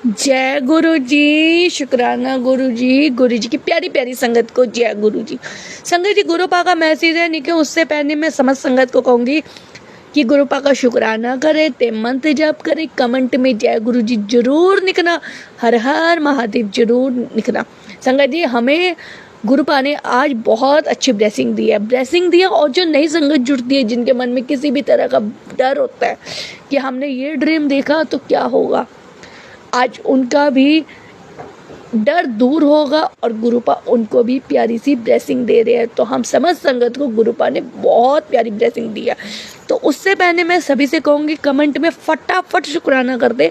जय गुरु जी, शुक्राना गुरु जी की प्यारी प्यारी संगत को जय गुरु जी। संगत जी, गुरु पा का मैसेज है, नहीं कि उससे पहले मैं समझ संगत को कहूँगी कि गुरु पा का शुक्राना करे, ते मंत्र जप करे, कमेंट में जय गुरु जी जरूर लिखना, हर हर महादेव जरूर लिखना। संगत जी, हमें गुरु पा ने आज बहुत अच्छी ब्लेसिंग दी है और जो नई संगत जुड़ती है, जिनके मन में किसी भी तरह का डर होता है कि हमने ये ड्रीम देखा तो क्या होगा, आज उनका भी डर दूर होगा और गुरुपा उनको भी प्यारी सी ब्लेसिंग दे रहे हैं। तो हम समझ संगत को गुरुपा ने बहुत प्यारी ब्लेसिंग दी है। तो उससे पहले मैं सभी से कहूँगी, कमेंट में फटाफट शुक्राना कर दे,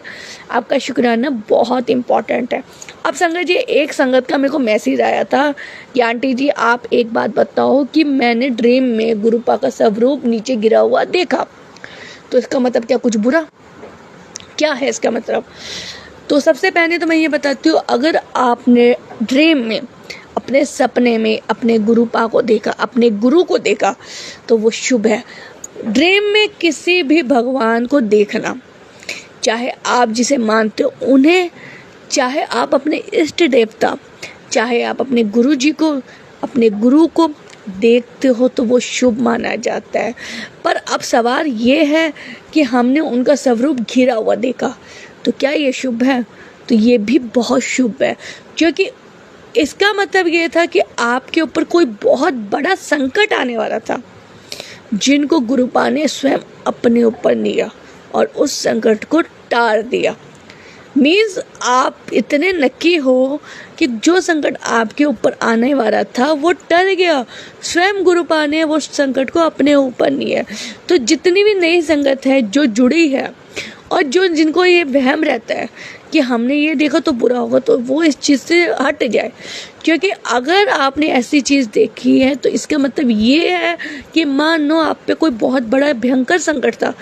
आपका शुक्राना बहुत इम्पॉर्टेंट है। अब संगत जी, एक संगत का मेरे को मैसेज आया था कि आंटी जी आप एक बात बताओ कि मैंने ड्रीम में गुरुपा का स्वरूप नीचे गिरा हुआ देखा, तो इसका मतलब क्या कुछ बुरा क्या है इसका मतलब? तो सबसे पहले तो मैं ये बताती हूँ, अगर आपने ड्रीम में अपने सपने में अपने गुरुपा को देखा, अपने गुरु को देखा, तो वो शुभ है। ड्रीम में किसी भी भगवान को देखना, चाहे आप जिसे मानते हो उन्हें, चाहे आप अपने इष्ट देवता, चाहे आप अपने गुरु जी को, अपने गुरु को देखते हो, तो वो शुभ माना जाता है। पर अब सवाल ये है कि हमने उनका स्वरूप घिरा हुआ देखा, तो क्या ये शुभ है? तो ये भी बहुत शुभ है, क्योंकि इसका मतलब ये था कि आपके ऊपर कोई बहुत बड़ा संकट आने वाला था, जिनको गुरुपा ने स्वयं अपने ऊपर लिया और उस संकट को टाल दिया। मीन्स आप इतने नक्की हो कि जो संकट आपके ऊपर आने वाला था वो टल गया, स्वयं गुरुपा ने वो संकट को अपने ऊपर लिया। तो जितनी भी नई संगत है जो जुड़ी है और जो जिनको ये वहम रहता है कि हमने ये देखा तो बुरा होगा, तो वो इस चीज़ से हट जाए, क्योंकि अगर आपने ऐसी चीज़ देखी है तो इसका मतलब ये है कि मान लो आप पे कोई बहुत बड़ा भयंकर संकट था,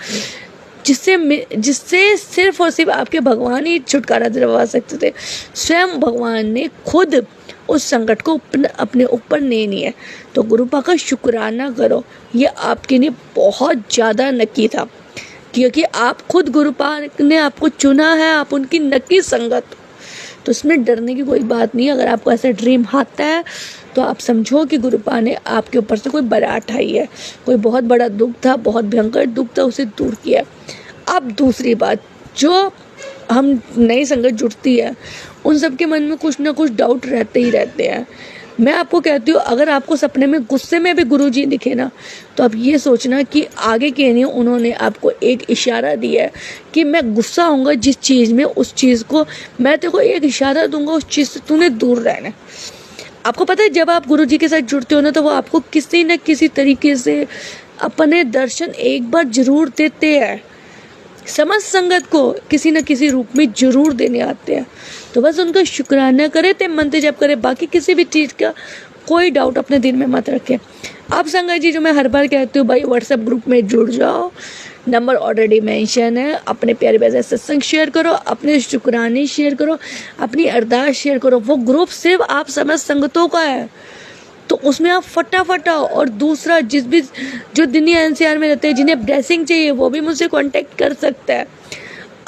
जिससे सिर्फ और सिर्फ आपके भगवान ही छुटकारा दिलवा सकते थे। स्वयं भगवान ने खुद उस संकट को अपने ऊपर ले लिया। तो गुरुपा का शुक्राना करो, ये आपके लिए बहुत ज़्यादा नक्की था, क्योंकि आप खुद गुरुपा ने आपको चुना है, आप उनकी नक्की संगत। तो इसमें डरने की कोई बात नहीं। अगर आपको ऐसा ड्रीम आता है तो आप समझो कि गुरुपा ने आपके ऊपर से कोई बारात आई है, कोई बहुत बड़ा दुख था, बहुत भयंकर दुख था, उसे दूर किया। अब दूसरी बात, जो हम नई संगत जुड़ती है उन सबके मन में कुछ ना कुछ डाउट रहते ही रहते हैं। मैं आपको कहती हूँ, अगर आपको सपने में गुस्से में भी गुरुजी दिखे ना, तो आप ये सोचना कि आगे के नहीं, उन्होंने आपको एक इशारा दिया है कि मैं गुस्सा होऊंगा जिस चीज़ में, उस चीज़ को मैं तेरे को एक इशारा दूंगा, उस चीज़ से तूने दूर रहना। आपको पता है, जब आप गुरुजी के साथ जुड़ते हो ना, तो वो आपको किसी न किसी तरीके से अपने दर्शन एक बार जरूर देते हैं। समझ संगत को किसी न किसी रूप में जरूर देने आते हैं। तो बस उनका शुक्राना करे, ते मंत्र जप करे, बाकी किसी भी चीज़ का कोई डाउट अपने दिल में मत रखें। आप संगत जी, जो मैं हर बार कहती हूँ, भाई व्हाट्सएप ग्रुप में जुड़ जाओ, नंबर ऑलरेडी मेंशन है। अपने प्यारे प्यारे सत्संग शेयर करो, अपने शुक्राने शेयर करो, अपनी अरदास शेयर करो। वो ग्रुप सिर्फ आप समझ संगतों का है, तो उसमें आप फटाफट आओ। और दूसरा, जो दुनिया एनसीआर में रहते हैं, जिन्हें ब्लेसिंग चाहिए, वो भी मुझसे कांटेक्ट कर सकता है।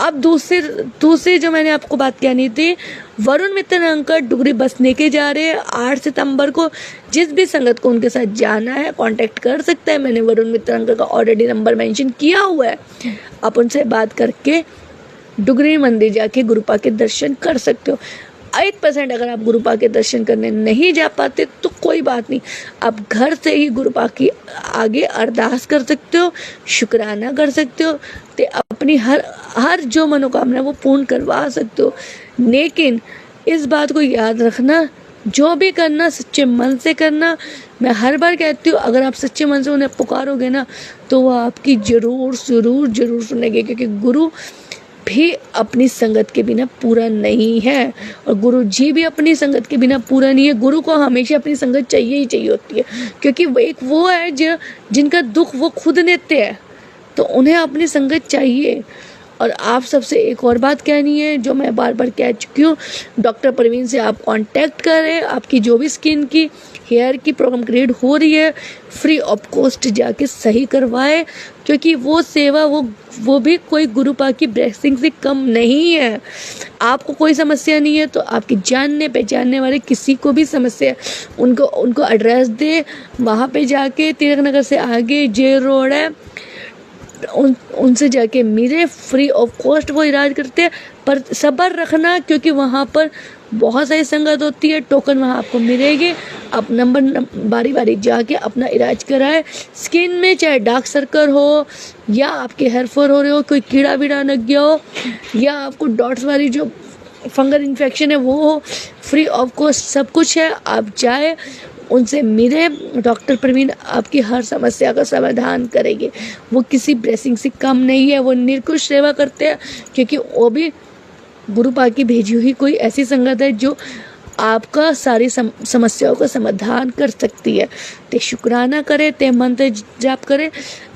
अब दूसरी जो मैंने आपको बात कहनी थी, वरुण मित्र अंकल डुगरी बसने के जा रहे हैं 8 सितंबर को। जिस भी संगत को उनके साथ जाना है कांटेक्ट कर सकता है। मैंने वरुण मित्र अंकल का ऑलरेडी नंबर मेंशन किया हुआ है, आप उनसे बात करके डुगरी मंदिर जाके गुरुपा के दर्शन कर सकते हो। 1% अगर आप गुरुपा के दर्शन करने नहीं जा पाते तो कोई बात नहीं, आप घर से ही गुरुपा की आगे अरदास कर सकते हो, शुक्राना कर सकते हो, ते अपनी हर जो मनोकामना वो पूर्ण करवा सकते हो। लेकिन इस बात को याद रखना, जो भी करना सच्चे मन से करना। मैं हर बार कहती हूँ, अगर आप सच्चे मन से उन्हें पुकारोगे ना, तो वो आपकी जरूर सुनेंगे, क्योंकि गुरु भी अपनी संगत के बिना पूरा नहीं है और गुरु जी भी अपनी संगत के बिना पूरा नहीं है। गुरु को हमेशा अपनी संगत चाहिए ही चाहिए होती है, क्योंकि वो है जिनका दुख वो खुद लेते हैं, तो उन्हें अपनी संगत चाहिए। और आप सबसे एक और बात कहनी है जो मैं बार बार कह चुकी हूँ, डॉक्टर प्रवीण से आप कांटेक्ट करें। आपकी जो भी स्किन की हेयर की प्रॉब्लम क्रिएट हो रही है फ्री ऑफ कॉस्ट जाके सही करवाए, क्योंकि वो सेवा वो भी कोई गुरुपा की ब्लेसिंग से कम नहीं है। आपको कोई समस्या नहीं है तो आपके जानने पहचानने वाले किसी को भी समस्या है उनको एड्रेस दे, वहाँ पे जाके तिलक नगर से आगे जे रोड है, उनसे जाके मिले, फ्री ऑफ कॉस्ट वो इलाज करते हैं। पर सब्र रखना क्योंकि वहाँ पर बहुत सारी संगत होती है, टोकन वहाँ आपको मिलेगी। आप नंबर बारी बारी जाके अपना इलाज कराए। स्किन में चाहे डार्क सर्कल हो या आपके हेयर फॉल हो रहे हो, कोई कीड़ा वीड़ा लग गया हो या आपको डॉट्स वाली जो फंगल इन्फेक्शन है वो हो, फ्री ऑफ कॉस्ट सब कुछ है। आप जाए, उनसे मिले, डॉक्टर प्रवीण आपकी हर समस्या का समाधान करेंगे। वो किसी ब्लेसिंग से कम नहीं है, वो निर्कुश सेवा करते हैं क्योंकि वो भी गुरुपा की भेजी हुई कोई ऐसी संगत है जो आपका सारी समस्याओं का समाधान कर सकती है। ते शुक्राना करे, ते मंत्र जाप करे।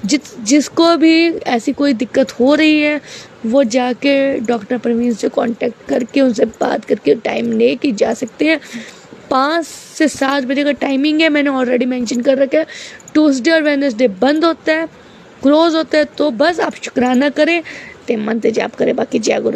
जिसको भी ऐसी कोई दिक्कत हो रही है वो जाके डॉक्टर प्रवीण से कांटेक्ट करके उनसे बात करके टाइम ले के जा सकते हैं। 5 से 7 बजे का टाइमिंग है, मैंने ऑलरेडी मेंशन कर रखा है। ट्यूसडे और वेडनेसडे बंद होता है, क्लोज होता है। तो बस आप शुक्राना करें, ते मंत्र जाप करें। बाकी जय गुरु।